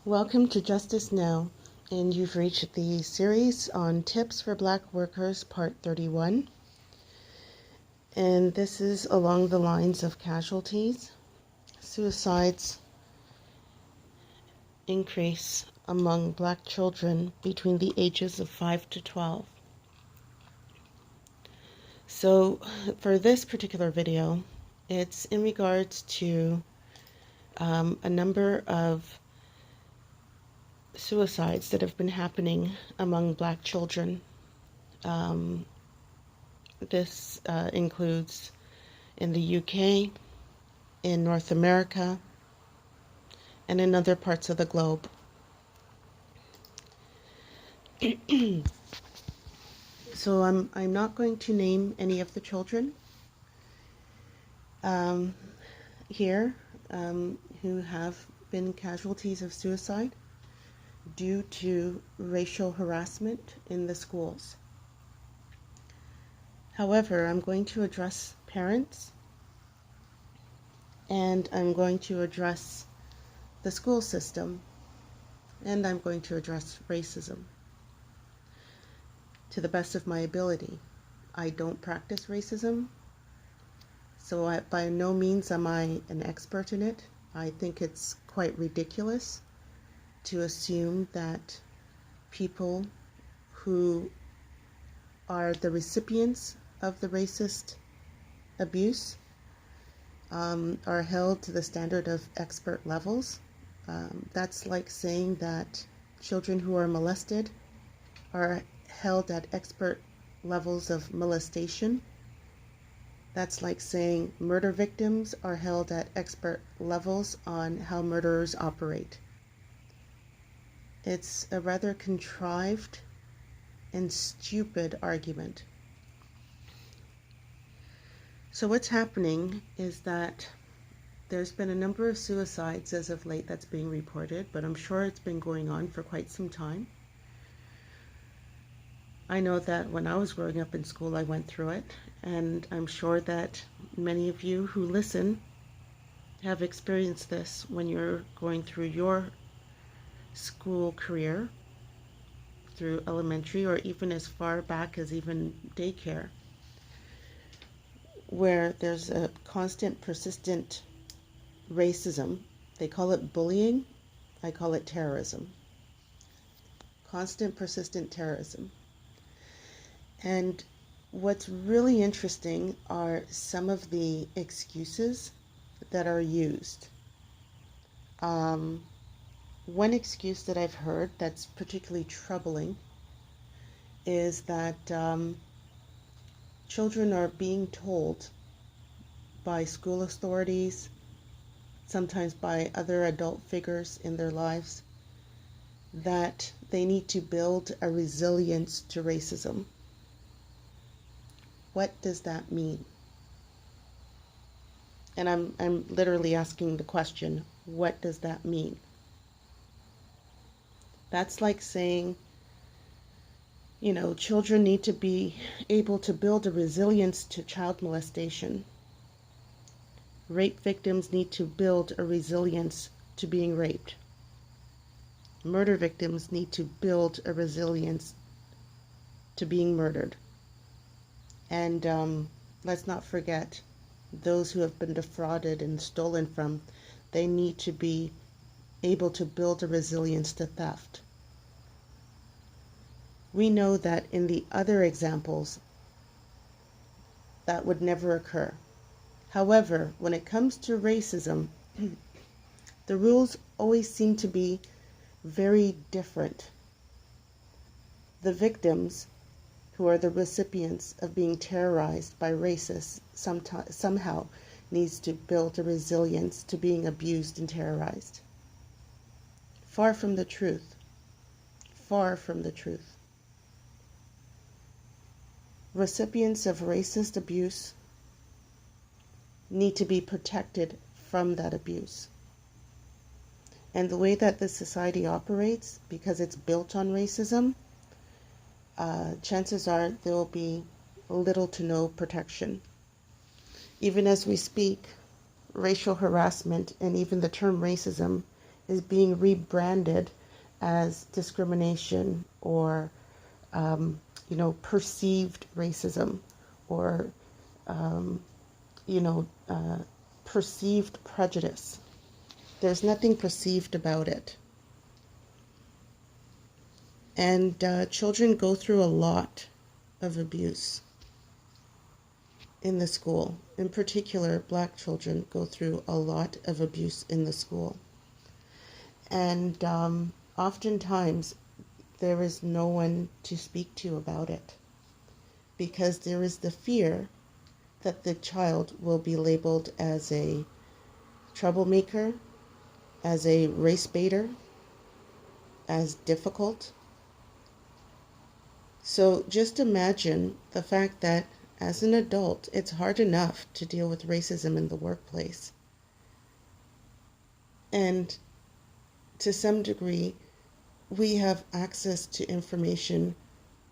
Welcome to Justice Now, and you've reached the series on Tips for Black Workers, Part 31. And this is along the lines of casualties. Suicides increase among Black children between the ages of 5 to 12. So for this particular video, it's in regards to a number of suicides that have been happening among Black children. This includes in the UK, in North America, and in other parts of the globe. So I'm not going to name any of the children here who have been casualties of suicide due to racial harassment in the schools. However, I'm going to address parents, and I'm going to address the school system, and I'm going to address racism to the best of my ability. I don't practice racism, so by no means am I an expert in it. I think it's quite ridiculous to assume that people who are the recipients of the racist abuse are held to the standard of expert levels. That's like saying that children who are molested are held at expert levels of molestation. That's like saying murder victims are held at expert levels on how murderers operate. It's a rather contrived and stupid argument. So what's happening is that there's been a number of suicides as of late that's being reported, but I'm sure it's been going on for quite some time. I know that when I was growing up in school, I went through it, and I'm sure that many of you who listen have experienced this when you're going through your school career, through elementary, or even as far back as even daycare, where there's a constant, persistent racism. They call it bullying. I call it terrorism. Constant, persistent terrorism. And what's really interesting are some of the excuses that are used. One excuse that I've heard that's particularly troubling is that children are being told by school authorities, sometimes by other adult figures in their lives, that they need to build a resilience to racism. What does that mean? And I'm literally asking the question, what does that mean? That's like saying, children need to be able to build a resilience to child molestation. Rape victims need to build a resilience to being raped. Murder victims need to build a resilience to being murdered. And let's not forget, those who have been defrauded and stolen from, they need to be able to build a resilience to theft. We know that in the other examples, that would never occur. However, when it comes to racism, the rules always seem to be very different. The victims, who are the recipients of being terrorized by racists, somehow needs to build a resilience to being abused and terrorized. Far from the truth. Far from the truth. Recipients of racist abuse need to be protected from that abuse. And the way that this society operates, because it's built on racism, chances are there will be little to no protection. Even as we speak, racial harassment and even the term racism is being rebranded as discrimination or, perceived racism or, perceived prejudice. There's nothing perceived about it. And children go through a lot of abuse in the school. In particular, Black children go through a lot of abuse in the school. And oftentimes, there is no one to speak to about it because there is the fear that the child will be labeled as a troublemaker, as a race baiter, as difficult. So just imagine the fact that as an adult, it's hard enough to deal with racism in the workplace. And to some degree, we have access to information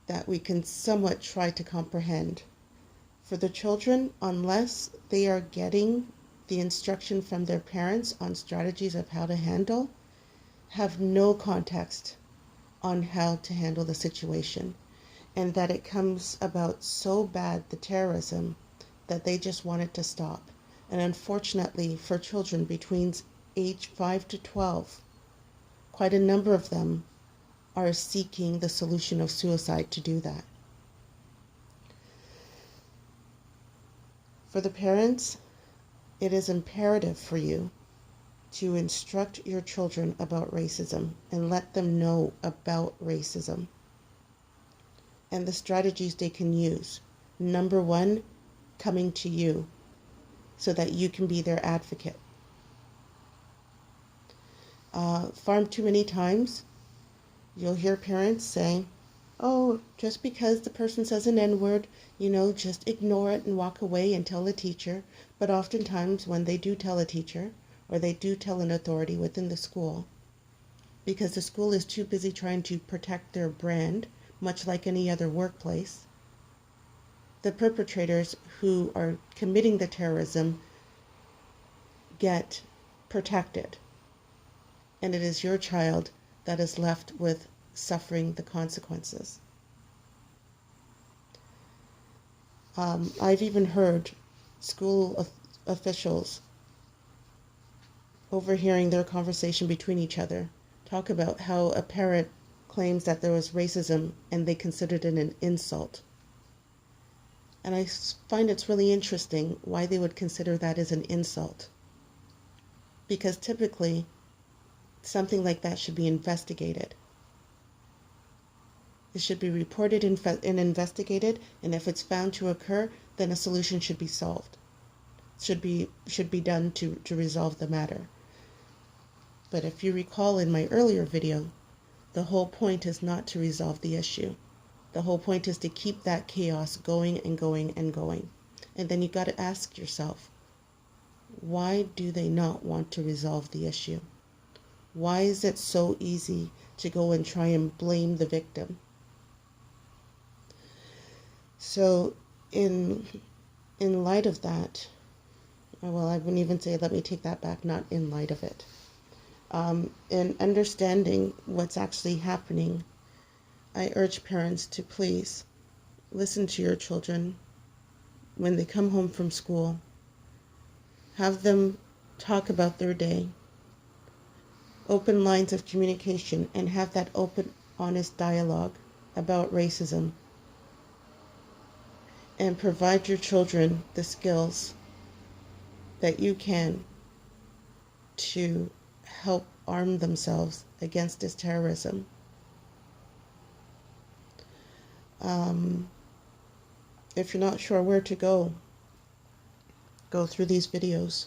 that we can somewhat try to comprehend. For the children, unless they are getting the instruction from their parents on strategies of how to handle, have no context on how to handle the situation. And that it comes about so bad, the terrorism, that they just want it to stop. And unfortunately, for children between age 5 to 12, quite a number of them are seeking the solution of suicide to do that. For the parents, it is imperative for you to instruct your children about racism and let them know about racism and the strategies they can use. Number one, coming to you so that you can be their advocate. Far too many times, you'll hear parents saying, oh, just because the person says an N-word, just ignore it and walk away and tell the teacher. But oftentimes when they do tell a teacher or they do tell an authority within the school, because the school is too busy trying to protect their brand, much like any other workplace, the perpetrators who are committing the terrorism get protected. And it is your child that is left with suffering the consequences. I've even heard school officials overhearing their conversation between each other talk about how a parent claims that there was racism and they considered it an insult. And I find it's really interesting why they would consider that as an insult. Because typically, something like that should be investigated. It should be reported and investigated, and if it's found to occur, then a solution should be solved. Should be done to resolve the matter. But if you recall in my earlier video, the whole point is not to resolve the issue. The whole point is to keep that chaos going and going and going. And then you got to ask yourself, why do they not want to resolve the issue? Why is it so easy to go and try and blame the victim? So in light of that, well, I wouldn't even say, let me take that back, not in light of it. In understanding what's actually happening, I urge parents to please listen to your children when they come home from school. Have them talk about their day. Open lines of communication and have that open, honest dialogue about racism. And provide your children the skills that you can to help arm themselves against this terrorism. If you're not sure where to go through these videos.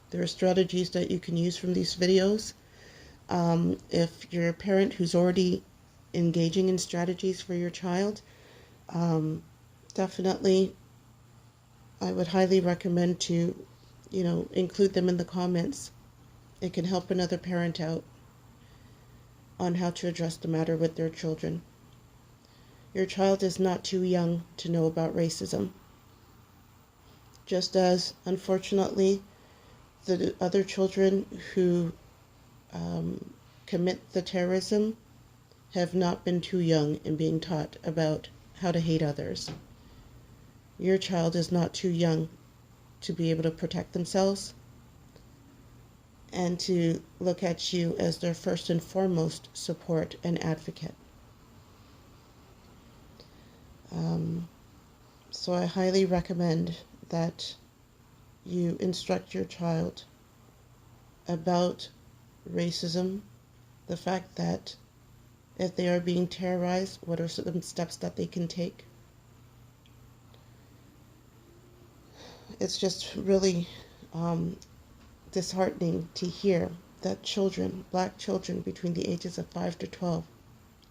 There are strategies that you can use from these videos. If you're a parent who's already engaging in strategies for your child, definitely I would highly recommend to, include them in the comments. It can help another parent out on how to address the matter with their children. Your child is not too young to know about racism. Just as, unfortunately, the other children who commit the terrorism have not been too young in being taught about how to hate others. Your child is not too young to be able to protect themselves and to look at you as their first and foremost support and advocate. So I highly recommend that you instruct your child about racism, the fact that if they are being terrorized, what are some steps that they can take. It's just really disheartening to hear that children, black children between the ages of 5 to 12,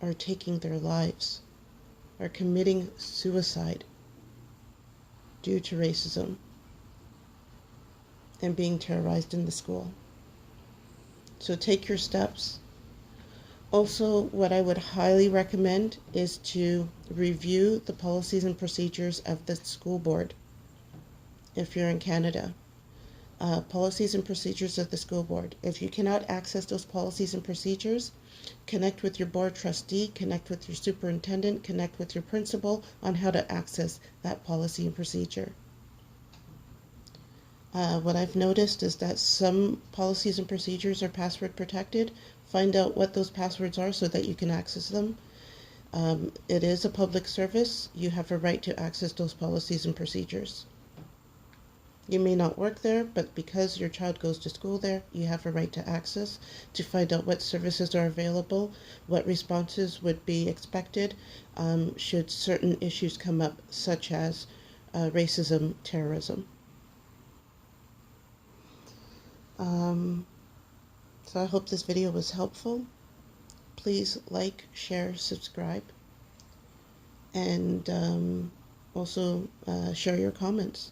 are taking their lives, are committing suicide due to racism and being terrorized in the school. So take your steps. Also, what I would highly recommend is to review the policies and procedures of the school board if you're in Canada. Policies and procedures of the school board. If you cannot access those policies and procedures, connect with your board trustee, connect with your superintendent, connect with your principal on how to access that policy and procedure. What I've noticed is that some policies and procedures are password protected. Find out what those passwords are so that you can access them. It is a public service. You have a right to access those policies and procedures. You may not work there, but because your child goes to school there, you have a right to access to find out what services are available, what responses would be expected should certain issues come up, such as racism, terrorism. So I hope this video was helpful. Please like, share, subscribe, and also share your comments.